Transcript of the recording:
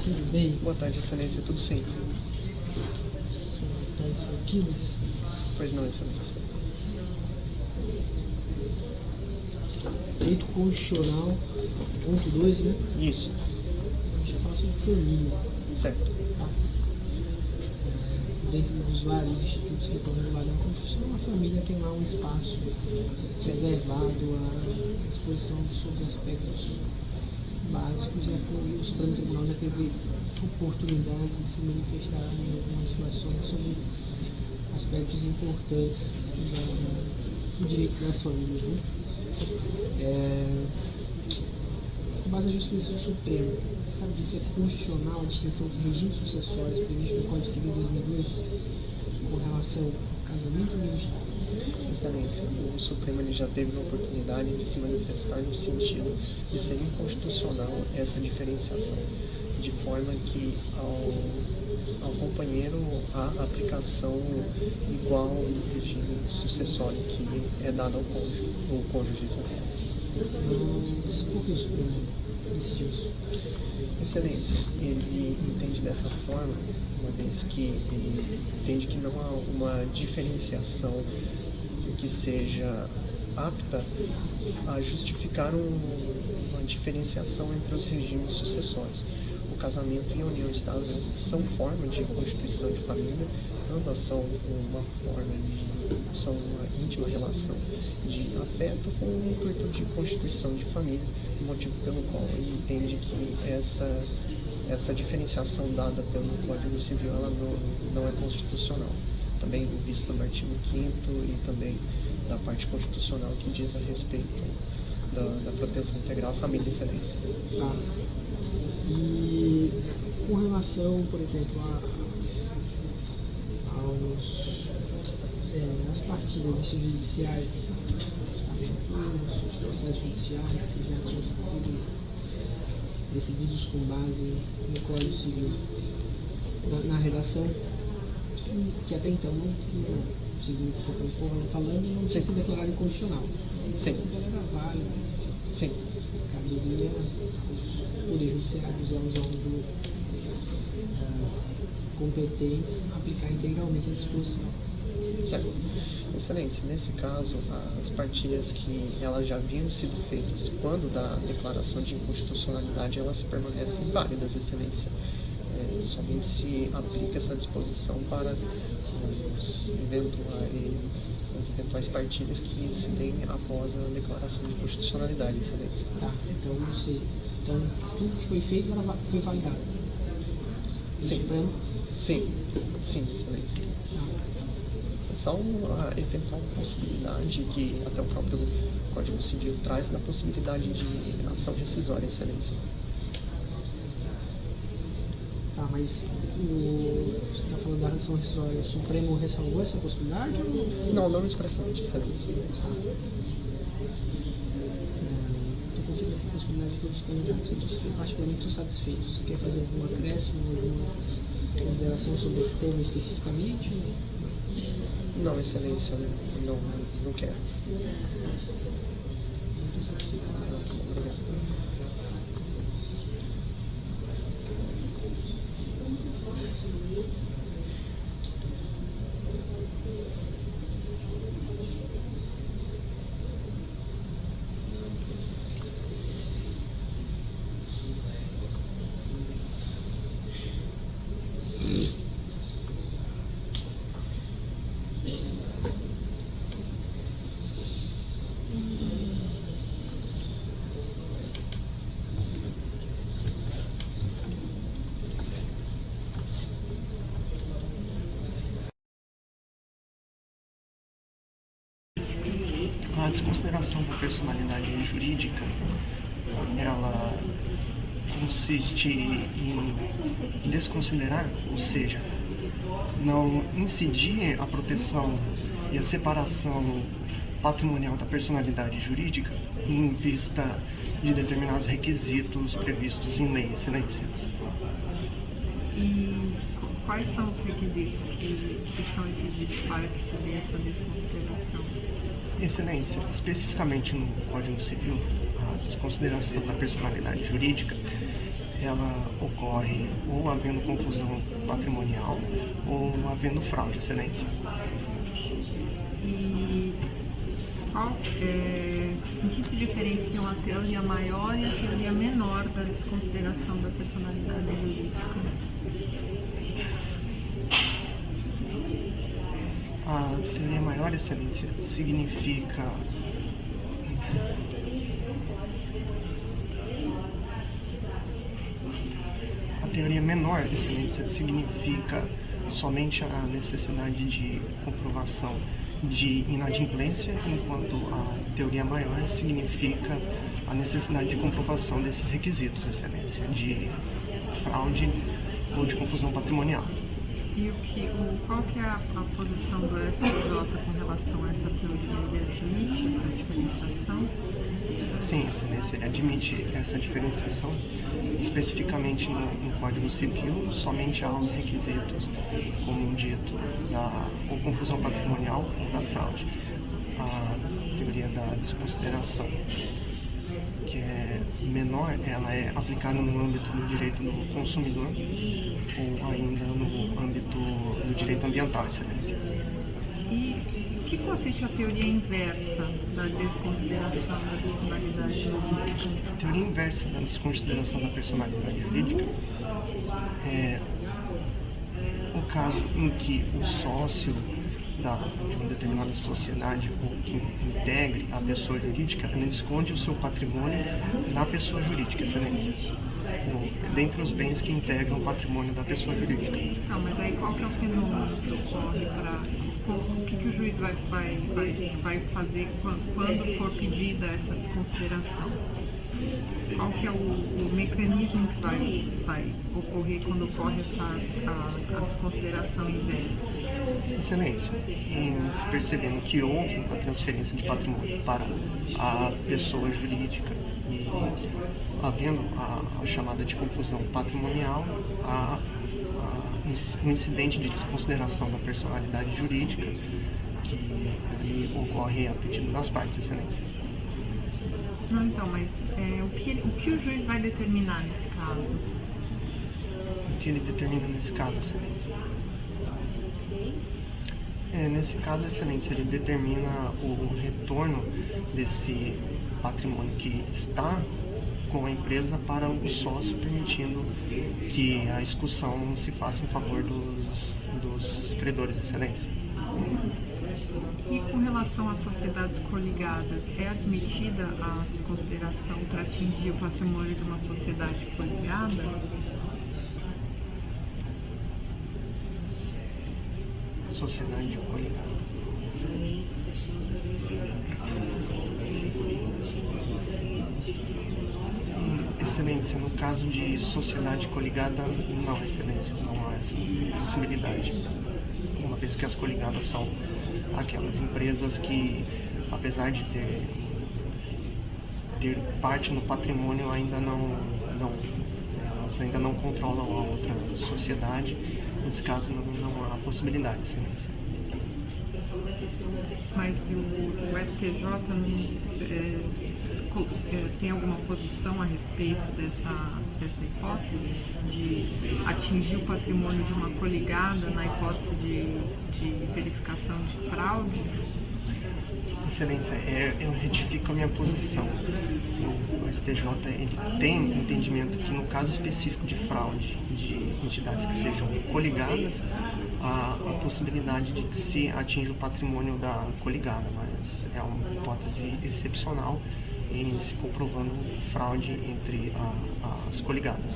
tudo bem? Boa tarde, Excelência. Tudo sim? Sou Aquiles. Pois não, Excelência. Direito Constitucional, ponto 2, né? Isso. A gente vai falar sobre família. Certo. Tá? Dentro dos vários institutos que estão regulados na Constituição, a família tem lá um espaço reservado à disposição sobre aspectos básicos, e o Supremo Tribunal já teve oportunidade de se manifestar em algumas situações sobre aspectos importantes do direito das famílias, né? Com base na jurisprudência do Supremo, sabe de ser constitucional a distinção dos regimes sucessórios previstos no Código Civil de 2002 com relação ao casamento e ao Estado? Excelência, o Supremo ele já teve a oportunidade de se manifestar no sentido de ser inconstitucional essa diferenciação, de forma que ao companheiro a aplicação igual do regime sucessório que é dado ao cônjuge, Excelência. Mas por que o Supremo decidiu isso? Excelência, ele entende dessa forma, uma vez que ele entende que não há uma diferenciação que seja apta a justificar uma diferenciação entre os regimes sucessórios. O casamento e a união estável são formas de constituição de família, ambas são uma íntima relação de afeto com o intuito de constituição de família, motivo pelo qual ele entende que essa diferenciação dada pelo Código Civil ela não é constitucional. Também visto no artigo 5º e também da parte constitucional que diz a respeito da proteção integral à família e excelência. Tá. E com relação, por exemplo, às partilhas extrajudiciais, os processos judiciais que já tinham sido decididos com base no Código Civil, na redação, que até então, segundo o Supremo Tribunal falando, não tinha sido declarado inconstitucional. Sim. Então ela era válida. Sim. Caberia aos poderes judiciários e aos órgãos competentes aplicar integralmente a disposição. Certo. Excelência, nesse caso, as partilhas que elas já haviam sido feitas quando da declaração de inconstitucionalidade, elas permanecem válidas, Excelência. Somente se aplica essa disposição para as eventuais partilhas que se deem após a declaração de inconstitucionalidade, Excelência. Tá, então não sei. Então tudo que foi feito foi validado. Sim. Supremo? Sim, Excelência. É só uma eventual possibilidade que até o próprio Código Civil traz da possibilidade de ação rescisória, Excelência. Tá, mas você está falando da ação rescisória, o Supremo ressalvou essa possibilidade? Ou... Não expressamente, Excelência. Estou conferindo essa possibilidade de todos os candidatos. Eu estou particularmente satisfeito. Você quer fazer algum acréscimo, alguma consideração sobre esse tema especificamente? Não, Excelência, não quero. Estou satisfeito. Obrigado. A desconsideração da personalidade jurídica, ela consiste em desconsiderar, ou seja, não incidir a proteção e a separação patrimonial da personalidade jurídica em vista de determinados requisitos previstos em lei, Excelência. E quais são os requisitos que são exigidos para que se dê essa desconsideração? Excelência, especificamente no Código Civil, a desconsideração da personalidade jurídica, ela ocorre ou havendo confusão patrimonial ou havendo fraude, Excelência. E em que se diferenciam a teoria maior e a teoria menor da desconsideração da personalidade jurídica? A teoria maior, Excelência, significa a teoria menor, Excelência, significa somente a necessidade de comprovação de inadimplência, enquanto a teoria maior significa a necessidade de comprovação desses requisitos, Excelência, de fraude ou de confusão patrimonial. E qual que é a posição do STJ com relação a essa teoria? Ele admite essa diferenciação? Sim, Excelência, ele admite essa diferenciação especificamente no Código Civil, somente aos requisitos, como dito, da ou confusão patrimonial ou da fraude. A teoria da desconsideração, que é menor, ela é aplicada no âmbito do direito do consumidor ou ainda no âmbito do direito ambiental, Excelência. E o que consiste a teoria inversa da desconsideração da personalidade jurídica? A teoria inversa da desconsideração da personalidade jurídica é o caso em que o sócio de uma determinada sociedade ou que integre a pessoa jurídica, ele esconde o seu patrimônio na pessoa jurídica, Excelência. Dentre os bens que integram o patrimônio da pessoa jurídica. Não, mas aí qual que é o fenômeno que ocorre o que o juiz vai fazer quando for pedida essa desconsideração? Qual que é o mecanismo que vai ocorrer quando ocorre a desconsideração inversa? Excelência, em se percebendo que houve uma transferência de patrimônio para a pessoa jurídica e havendo a chamada de confusão patrimonial, o incidente de desconsideração da personalidade jurídica que ocorre a pedido das partes, Excelência. Não, então, mas o que o juiz vai determinar nesse caso? O que ele determina nesse caso, Excelência? Nesse caso, Excelência, ele determina o retorno desse patrimônio que está com a empresa para o sócio, permitindo que a execução se faça em favor dos credores, Excelência. E com relação às sociedades coligadas, é admitida a desconsideração para atingir o patrimônio de uma sociedade coligada? Sociedade coligada. Excelência, no caso de sociedade coligada, não, Excelência, não há essa possibilidade. Uma vez que as coligadas são aquelas empresas que, apesar de ter parte no patrimônio, elas ainda não controlam a outra sociedade. Nesse caso, não há possibilidade, Excelência. Mas o STJ tem alguma posição a respeito dessa hipótese de atingir o patrimônio de uma coligada na hipótese de verificação de fraude? Excelência, eu retifico a minha posição. O STJ ele tem entendimento que no caso específico de fraude de entidades que sejam coligadas, há a possibilidade de que se atinja o patrimônio da coligada, mas é uma hipótese excepcional em se comprovando fraude entre as coligadas.